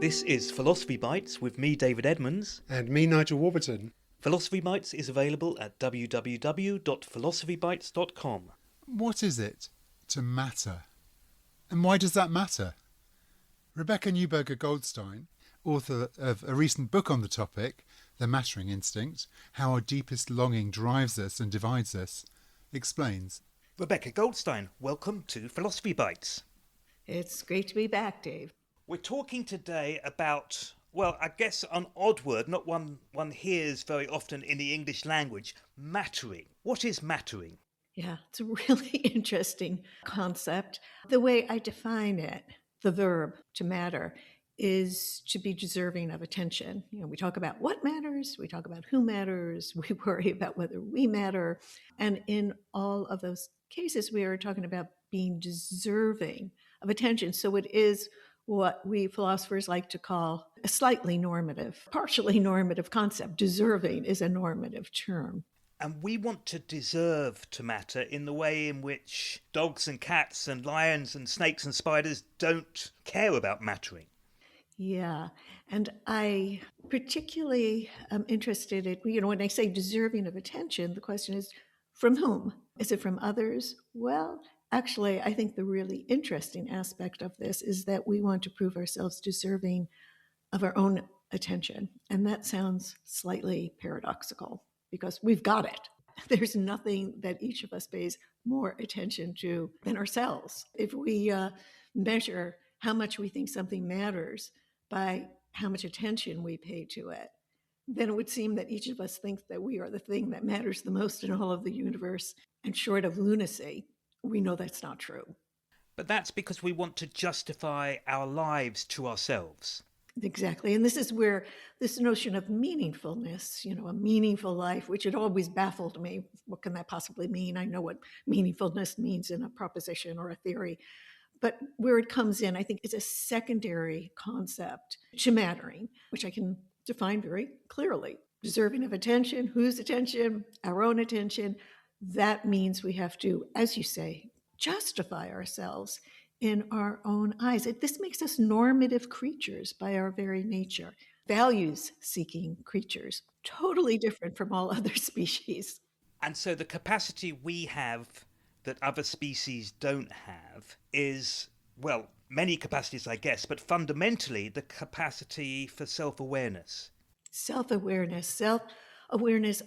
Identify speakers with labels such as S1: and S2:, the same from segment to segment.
S1: This is Philosophy Bites with me, David Edmonds.
S2: And me, Nigel Warburton.
S1: Philosophy Bites is available at www.philosophybites.com.
S3: What is it to matter? And why does that matter? Rebecca Newberger Goldstein, author of a recent book on the topic, The Mattering Instinct, How Our Deepest Longing Drives Us and Divides Us, explains.
S1: Rebecca Goldstein, welcome to Philosophy Bites.
S4: It's great to be back, Dave.
S1: We're talking today about, well, I guess an odd word, not one hears very often in the English language, mattering. What is mattering?
S4: Yeah, it's a really interesting concept. The way I define it, the verb to matter, is to be deserving of attention. You know, we talk about what matters, we talk about who matters, we worry about whether we matter. And in all of those cases, we are talking about being deserving of attention. So it is what we philosophers like to call a slightly normative, partially normative concept. Deserving is a normative term.
S1: And we want to deserve to matter in the way in which dogs and cats and lions and snakes and spiders don't care about mattering.
S4: Yeah. And I particularly am interested in, when I say deserving of attention, the question is from whom? Is it from others? Well, actually, I think the really interesting aspect of this is that we want to prove ourselves deserving of our own attention. And that sounds slightly paradoxical because we've got it. There's nothing that each of us pays more attention to than ourselves. If we measure how much we think something matters by how much attention we pay to it, then it would seem that each of us thinks that we are the thing that matters the most in all of the universe. And short of lunacy, we know that's not true.
S1: But that's because we want to justify our lives to ourselves.
S4: Exactly. And this is where this notion of meaningfulness, a meaningful life, which had always baffled me. What can that possibly mean? I know what meaningfulness means in a proposition or a theory. But where it comes in, I think, is a secondary concept to mattering, which I can define very clearly. Deserving of attention, whose attention, our own attention. That means we have to, as you say, justify ourselves in our own eyes. This makes us normative creatures by our very nature, values-seeking creatures, totally different from all other species.
S1: And so the capacity we have that other species don't have is, well, many capacities, I guess, but fundamentally the capacity for self-awareness.
S4: Self-awareness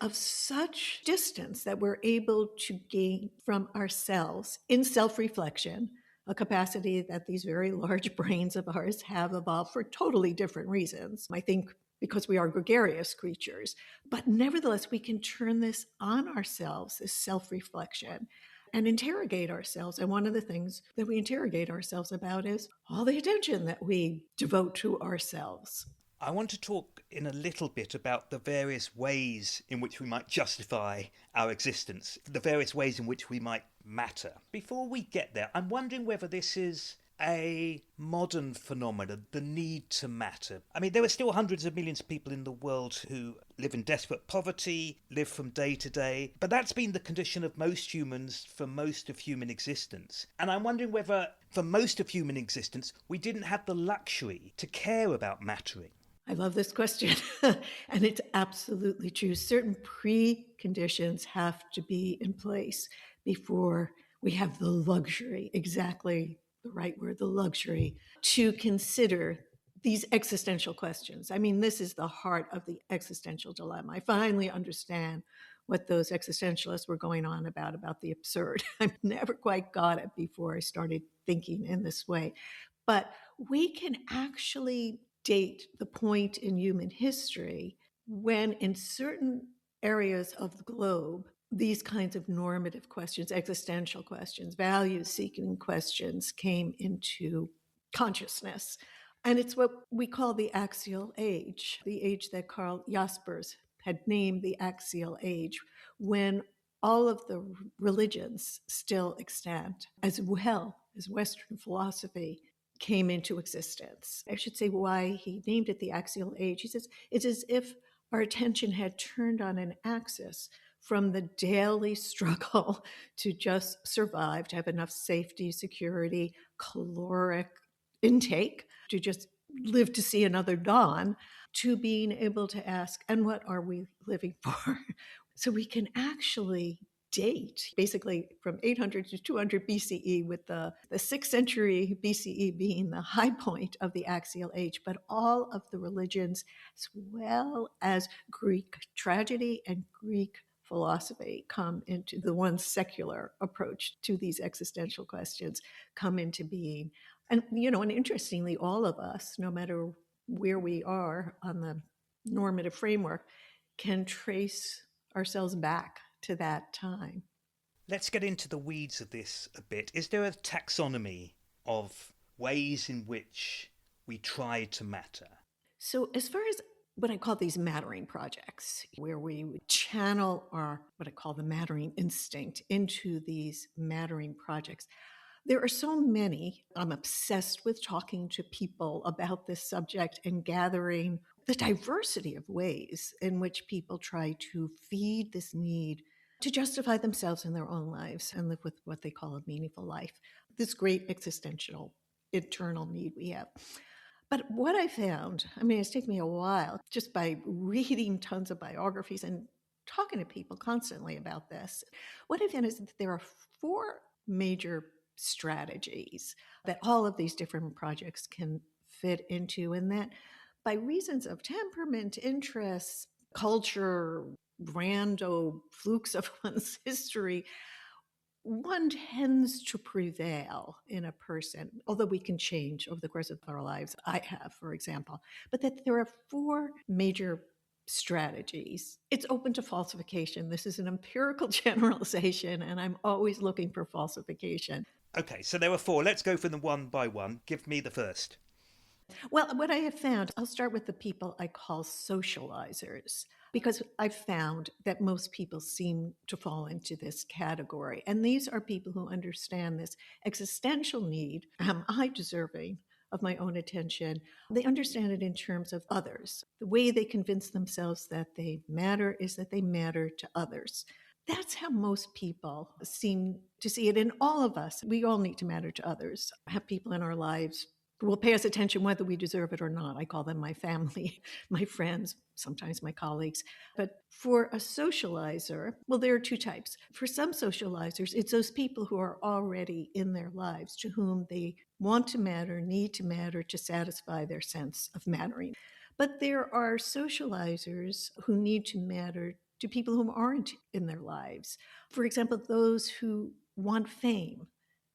S4: of such distance that we're able to gain from ourselves in self-reflection, a capacity that these very large brains of ours have evolved for totally different reasons. I think because we are gregarious creatures. But nevertheless, we can turn this on ourselves, this self-reflection, and interrogate ourselves. And one of the things that we interrogate ourselves about is all the attention that we devote to ourselves.
S1: I want to talk in a little bit about the various ways in which we might justify our existence, the various ways in which we might matter. Before we get there, I'm wondering whether this is a modern phenomenon, the need to matter. I mean, there are still hundreds of millions of people in the world who live in desperate poverty, live from day to day, but that's been the condition of most humans for most of human existence. And I'm wondering whether, for most of human existence, we didn't have the luxury to care about mattering.
S4: I love this question. And it's absolutely true. Certain preconditions have to be in place before we have the luxury, exactly the right word, the luxury, to consider these existential questions. I mean, this is the heart of the existential dilemma. I finally understand what those existentialists were going on about the absurd. I never quite got it before I started thinking in this way. But we can actually date the point in human history when in certain areas of the globe, these kinds of normative questions, existential questions, value-seeking questions came into consciousness. And it's what we call the axial age, the age that Karl Jaspers had named the axial age, when all of the religions still extant, as well as Western philosophy, came into existence. I should say why he named it the axial age. He says it's as if our attention had turned on an axis from the daily struggle to just survive, to have enough safety, security, caloric intake, to just live to see another dawn, to being able to ask, and what are we living for? So we can actually date basically from 800 to 200 BCE, with the 6th century BCE being the high point of the axial age, but all of the religions, as well as Greek tragedy and Greek philosophy, come into the one secular approach to these existential questions, come into being. And, and interestingly, all of us, no matter where we are on the normative framework, can trace ourselves back to that time.
S1: Let's get into the weeds of this a bit. Is there a taxonomy of ways in which we try to matter?
S4: So, as far as what I call these mattering projects, where we channel our, what I call the mattering instinct into these mattering projects, there are so many. I'm obsessed with talking to people about this subject and gathering the diversity of ways in which people try to feed this need to justify themselves in their own lives and live with what they call a meaningful life, this great existential internal need we have. But what I found, it's taken me a while just by reading tons of biographies and talking to people constantly about this. What I found is that there are 4 major strategies that all of these different projects can fit into, and that by reasons of temperament, interests, culture, rando flukes of one's history, one tends to prevail in a person, although we can change over the course of our lives. I have, for example, but that there are 4 major strategies. It's open to falsification. This is an empirical generalization, and I'm always looking for falsification.
S1: Okay, so there were 4. Let's go for them one by one. Give me the first.
S4: Well, what I have found, I'll start with the people I call socializers, because I've found that most people seem to fall into this category. And these are people who understand this existential need. Am I deserving of my own attention? They understand it in terms of others. The way they convince themselves that they matter is that they matter to others. That's how most people seem to see it. In all of us, we all need to matter to others, have people in our lives who will pay us attention whether we deserve it or not. I call them my family, my friends, sometimes my colleagues. But for a socializer, well, there are 2 types. For some socializers, it's those people who are already in their lives, to whom they want to matter, need to matter to satisfy their sense of mattering. But there are socializers who need to matter to people who aren't in their lives. For example, those who want fame.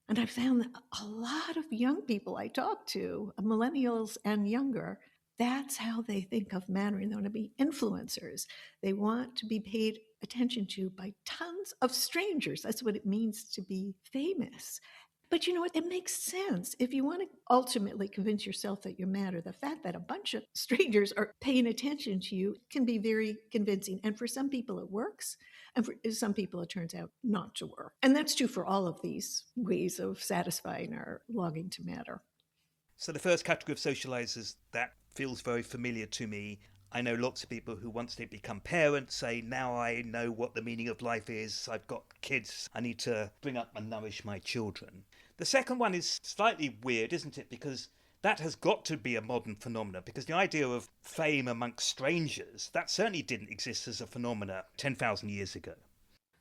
S4: And I found that a lot of young people I talk to, millennials and younger, that's how they think of mattering. They want to be influencers. They want to be paid attention to by tons of strangers. That's what it means to be famous. But you know what? It makes sense. If you want to ultimately convince yourself that you matter, the fact that a bunch of strangers are paying attention to you can be very convincing. And for some people, it works. And for some people, it turns out not to work. And that's true for all of these ways of satisfying our longing to matter.
S1: So the first category of socializers, that feels very familiar to me. I know lots of people who, once they become parents, say, now I know what the meaning of life is. I've got kids. I need to bring up and nourish my children. The second one is slightly weird, isn't it? Because that has got to be a modern phenomenon, because the idea of fame amongst strangers, that certainly didn't exist as a phenomena 10,000 years ago.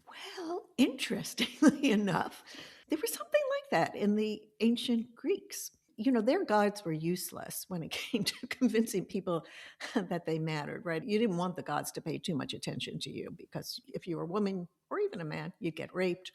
S4: Well, interestingly enough, there was something like that in the ancient Greeks. Their gods were useless when it came to convincing people that they mattered, right? You didn't want the gods to pay too much attention to you, because if you were a woman or even a man, you'd get raped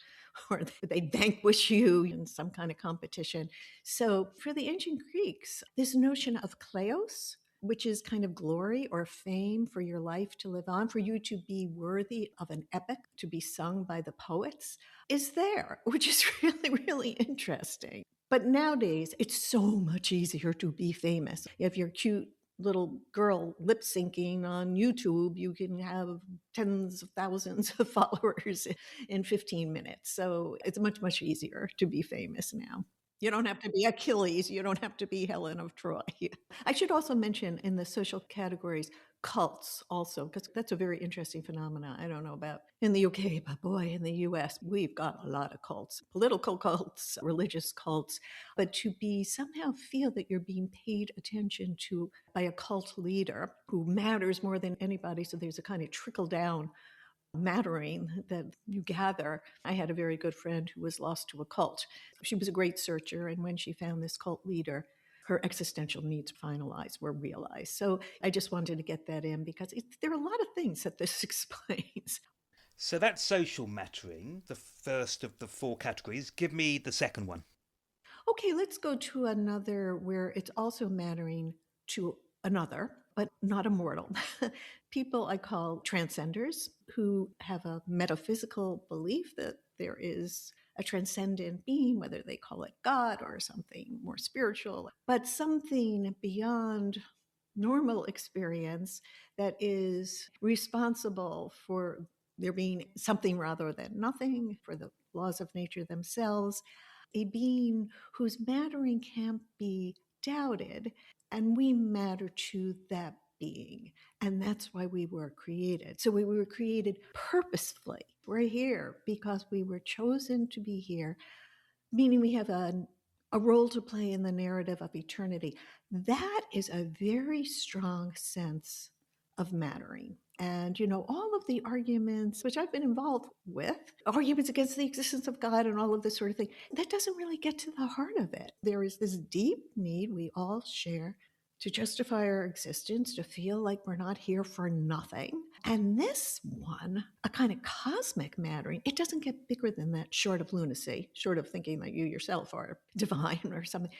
S4: or they'd vanquish you in some kind of competition. So for the ancient Greeks, this notion of kleos, which is kind of glory or fame for your life to live on, for you to be worthy of an epic to be sung by the poets, is there, which is really, really interesting. But nowadays, it's so much easier to be famous. If you're cute little girl lip syncing on YouTube, you can have tens of thousands of followers in 15 minutes. So it's much, much easier to be famous now. You don't have to be Achilles. You don't have to be Helen of Troy. I should also mention in the social categories, cults also, because that's a very interesting phenomenon. I don't know about in the UK, but boy, in the US, we've got a lot of cults, political cults, religious cults. But to be somehow feel that you're being paid attention to by a cult leader who matters more than anybody, so there's a kind of trickle down mattering that you gather. I had a very good friend who was lost to a cult. She was a great searcher, and when she found this cult leader, her existential needs finalized, were realized. So I just wanted to get that in because there are a lot of things that this explains.
S1: So that's social mattering, the first of the four categories. Give me the second one.
S4: Okay, let's go to another where it's also mattering to another, but not a mortal. People I call transcenders who have a metaphysical belief that there is a transcendent being, whether they call it God or something more spiritual, but something beyond normal experience that is responsible for there being something rather than nothing, for the laws of nature themselves, a being whose mattering can't be doubted, and we matter to that being. And that's why we were created. So we were created purposefully. We're here because we were chosen to be here, meaning we have a role to play in the narrative of eternity. That is a very strong sense of mattering. And, all of the arguments, which I've been involved with, arguments against the existence of God and all of this sort of thing, that doesn't really get to the heart of it. There is this deep need we all share to justify our existence, to feel like we're not here for nothing. And this one, a kind of cosmic mattering, it doesn't get bigger than that, short of lunacy, short of thinking that you yourself are divine or something.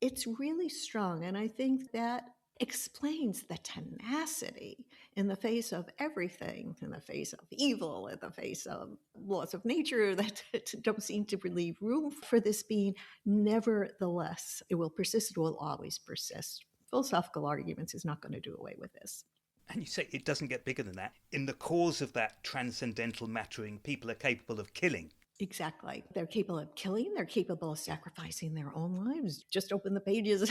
S4: It's really strong. And I think that explains the tenacity in the face of everything, in the face of evil, in the face of laws of nature that don't seem to leave room for this being. Nevertheless, it will persist, it will always persist. Philosophical arguments is not going to do away with this.
S1: And you say it doesn't get bigger than that. In the cause of that transcendental mattering, people are capable of killing.
S4: Exactly. They're capable of killing. They're capable of sacrificing their own lives. Just open the pages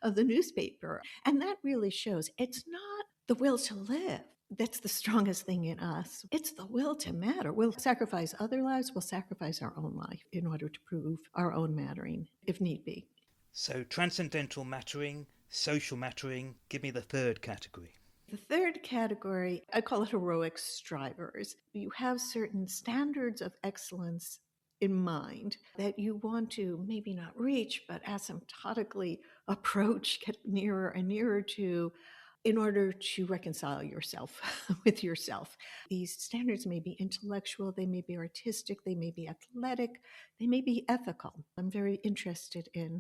S4: of the newspaper. And that really shows it's not the will to live that's the strongest thing in us. It's the will to matter. We'll sacrifice other lives. We'll sacrifice our own life in order to prove our own mattering, if need be.
S1: So transcendental mattering, social mattering. Give me the third category.
S4: The third category, I call it heroic strivers. You have certain standards of excellence in mind that you want to maybe not reach, but asymptotically approach, get nearer and nearer to, in order to reconcile yourself with yourself. These standards may be intellectual, they may be artistic, they may be athletic, they may be ethical. I'm very interested in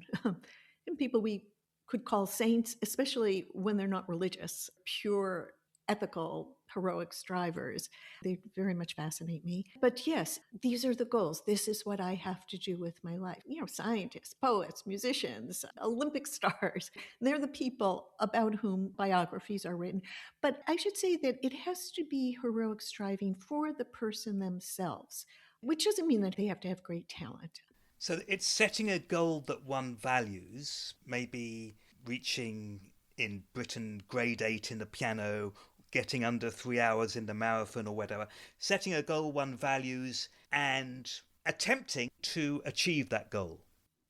S4: people we could call saints, especially when they're not religious, pure ethical, heroic strivers. They very much fascinate me. But yes, these are the goals. This is what I have to do with my life. Scientists, poets, musicians, Olympic stars, they're the people about whom biographies are written. But I should say that it has to be heroic striving for the person themselves, which doesn't mean that they have to have great talent.
S1: So it's setting a goal that one values, maybe reaching in Britain grade 8 in the piano, getting under 3 hours in the marathon or whatever, setting a goal one values and attempting to achieve that goal.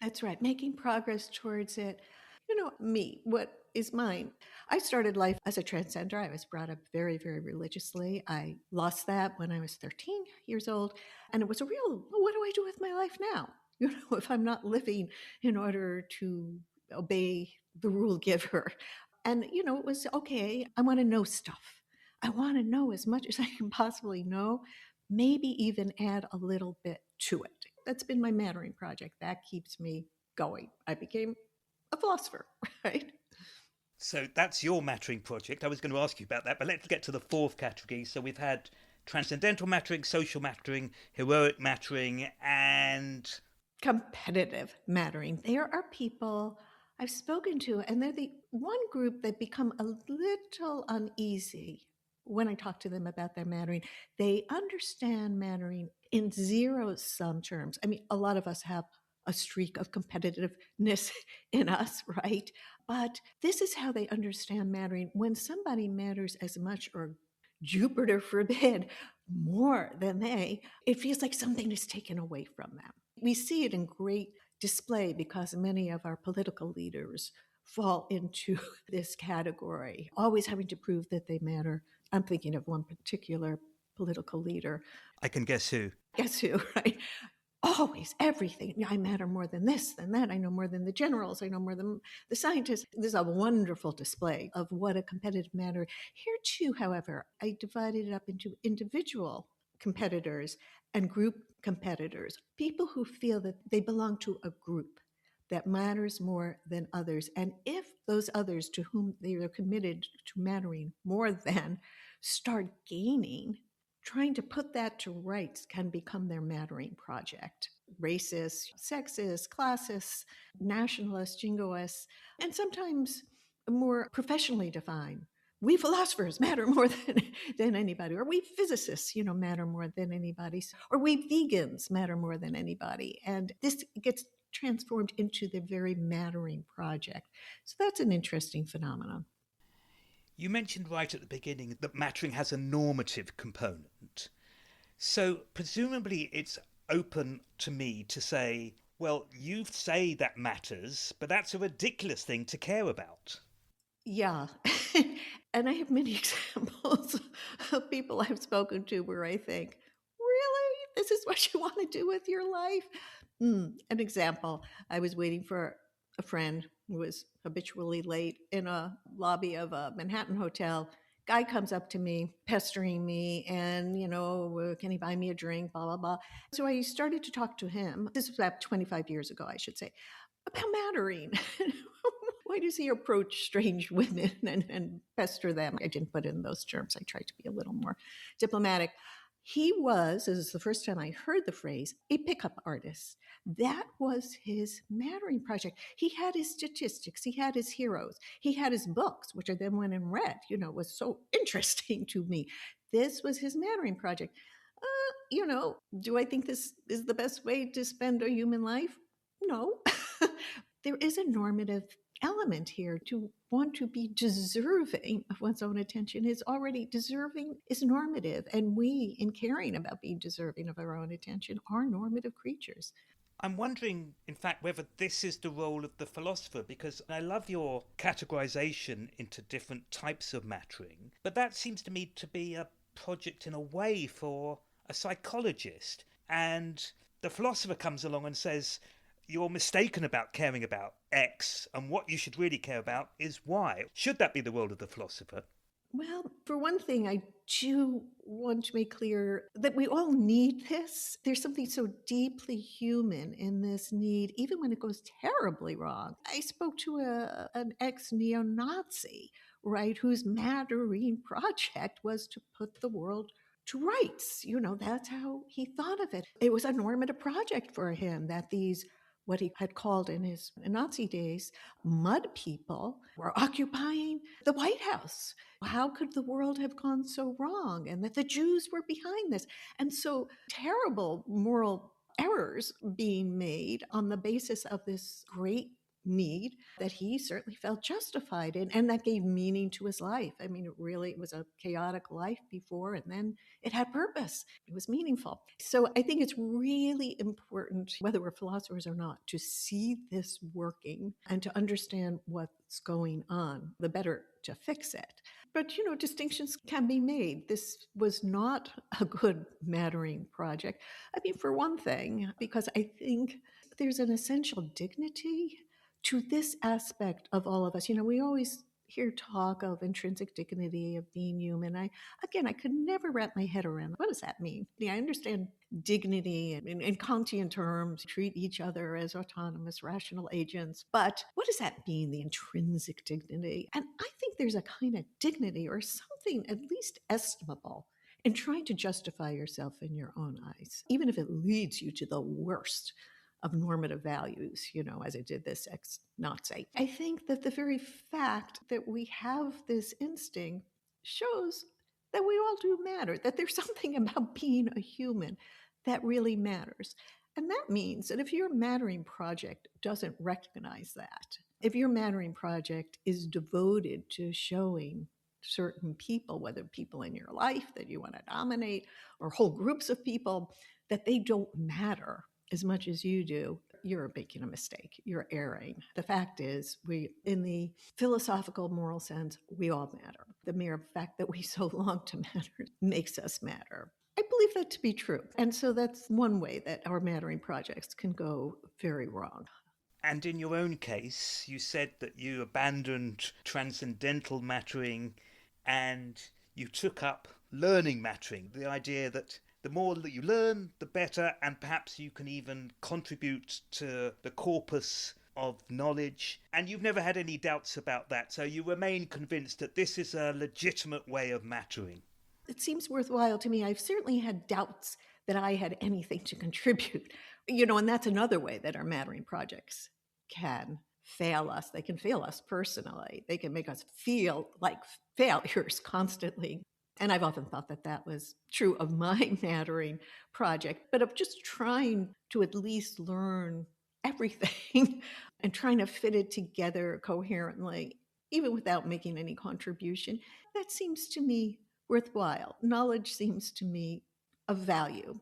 S4: That's right, making progress towards it. Me, what is mine? I started life as a transgender. I was brought up very, very religiously. I lost that when I was 13 years old. And it was a real, what do I do with my life now? If I'm not living in order to obey the rule giver. And, it was okay. I want to know stuff. I want to know as much as I can possibly know, maybe even add a little bit to it. That's been my mattering project. That keeps me going. I became a philosopher, right?
S1: So that's your mattering project. I was going to ask you about that, but let's get to the fourth category. So we've had transcendental mattering, social mattering, heroic mattering, and
S4: competitive mattering. There are people I've spoken to, and they're the one group that become a little uneasy when I talk to them about their mattering. They understand mattering in zero-sum terms. I mean, a lot of us have a streak of competitiveness in us, right? But this is how they understand mattering. When somebody matters as much, or Jupiter forbid, more than they, it feels like something is taken away from them. We see it in great display because many of our political leaders fall into this category, always having to prove that they matter. I'm thinking of one particular political leader.
S1: I can guess who.
S4: Guess who, right? Always everything. I matter more than this, than that. I know more than the generals. I know more than the scientists. There's a wonderful display of what a competitive matter. Here too, however, I divided it up into individual competitors and group competitors, people who feel that they belong to a group that matters more than others. And if those others to whom they are committed to mattering more than start gaining, trying to put that to rights can become their mattering project. Racist, sexist, classist, nationalist, jingoists, and sometimes more professionally defined. We philosophers matter more than anybody, or we physicists, matter more than anybody, or we vegans matter more than anybody. And this gets transformed into the very mattering project. So that's an interesting phenomenon.
S1: You mentioned right at the beginning that mattering has a normative component. So presumably it's open to me to say, well, you say that matters, but that's a ridiculous thing to care about.
S4: Yeah. And I have many examples of people I've spoken to where I think, really? This is what you want to do with your life? An example, I was waiting for a friend who was habitually late in a lobby of a Manhattan hotel. Guy comes up to me, pestering me, and, can he buy me a drink, blah, blah, blah. So I started to talk to him. This was about 25 years ago, I should say, about mattering. Why does he approach strange women and pester them? I didn't put it in those terms. I tried to be a little more diplomatic. He was, this is the first time I heard the phrase, a pickup artist. That was his mattering project. He had his statistics. He had his heroes. He had his books, which I then went and read, was so interesting to me. This was his mattering project. Do I think this is the best way to spend a human life? No. There is a normative element here. To want to be deserving of one's own attention is already deserving, is normative. And we, in caring about being deserving of our own attention, are normative creatures.
S1: I'm wondering, in fact, whether this is the role of the philosopher, because I love your categorization into different types of mattering, but that seems to me to be a project in a way for a psychologist. And the philosopher comes along and says, you're mistaken about caring about X, and what you should really care about is Y. Should that be the role of the philosopher?
S4: Well, for one thing, I do want to make clear that we all need this. There's something so deeply human in this need, even when it goes terribly wrong. I spoke to an ex-neo-Nazi, right, whose mattering project was to put the world to rights. That's how he thought of it. It was a normative project for him that these, what he had called in his Nazi days, mud people, were occupying the White House. How could the world have gone so wrong? And that the Jews were behind this. And so terrible moral errors being made on the basis of this great need that he certainly felt justified in, and that gave meaning to his life. I mean, it was a chaotic life before, and then it had purpose. It was meaningful. So I think it's really important, whether we're philosophers or not, to see this working and to understand what's going on, the better to fix it. But, distinctions can be made. This was not a good mattering project. I mean, for one thing, because I think there's an essential dignity to this aspect of all of us. We always hear talk of intrinsic dignity, of being human. I could never wrap my head around what does that mean? I understand dignity in Kantian terms, treat each other as autonomous, rational agents. But what does that mean, the intrinsic dignity? And I think there's a kind of dignity or something at least estimable in trying to justify yourself in your own eyes, even if it leads you to the worst of normative values, as it did this ex-Nazi. I think that the very fact that we have this instinct shows that we all do matter, that there's something about being a human that really matters. And that means that if your mattering project doesn't recognize that, if your mattering project is devoted to showing certain people, whether people in your life that you want to dominate or whole groups of people, that they don't matter as much as you do, you're making a mistake. You're erring. The fact is, in the philosophical, moral sense, we all matter. The mere fact that we so long to matter makes us matter. I believe that to be true. And so that's one way that our mattering projects can go very wrong.
S1: And in your own case, you said that you abandoned transcendental mattering and you took up learning mattering, the idea that the more that you learn, the better, and perhaps you can even contribute to the corpus of knowledge. And you've never had any doubts about that, so you remain convinced that this is a legitimate way of mattering.
S4: It seems worthwhile to me. I've certainly had doubts that I had anything to contribute. And that's another way that our mattering projects can fail us. They can fail us personally. They can make us feel like failures constantly. And I've often thought that that was true of my mattering project, but of just trying to at least learn everything and trying to fit it together coherently, even without making any contribution. That seems to me worthwhile. Knowledge seems to me of value.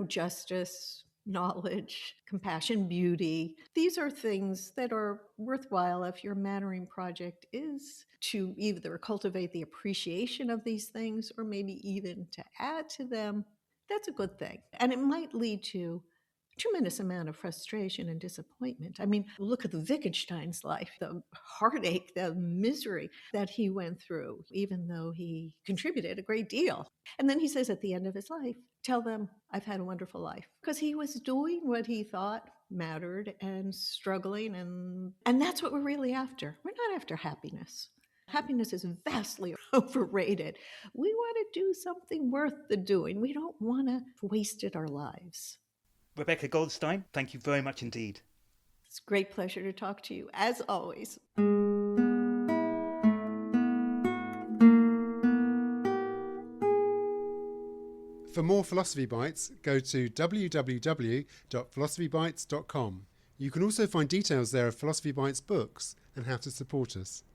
S4: Justice, knowledge, compassion, beauty. These are things that are worthwhile if your mattering project is to either cultivate the appreciation of these things or maybe even to add to them. That's a good thing. And it might lead to a tremendous amount of frustration and disappointment. I mean, look at the Wittgenstein's life, the heartache, the misery that he went through, even though he contributed a great deal. And then he says at the end of his life, tell them I've had a wonderful life, because he was doing what he thought mattered and struggling. And that's what we're really after. We're not after happiness. Happiness is vastly overrated. We want to do something worth the doing. We don't want to have wasted our lives.
S1: Rebecca Goldstein, thank you very much indeed.
S4: It's a great pleasure to talk to you, as always.
S3: For more Philosophy Bites, go to www.philosophybites.com. You can also find details there of Philosophy Bites books and how to support us.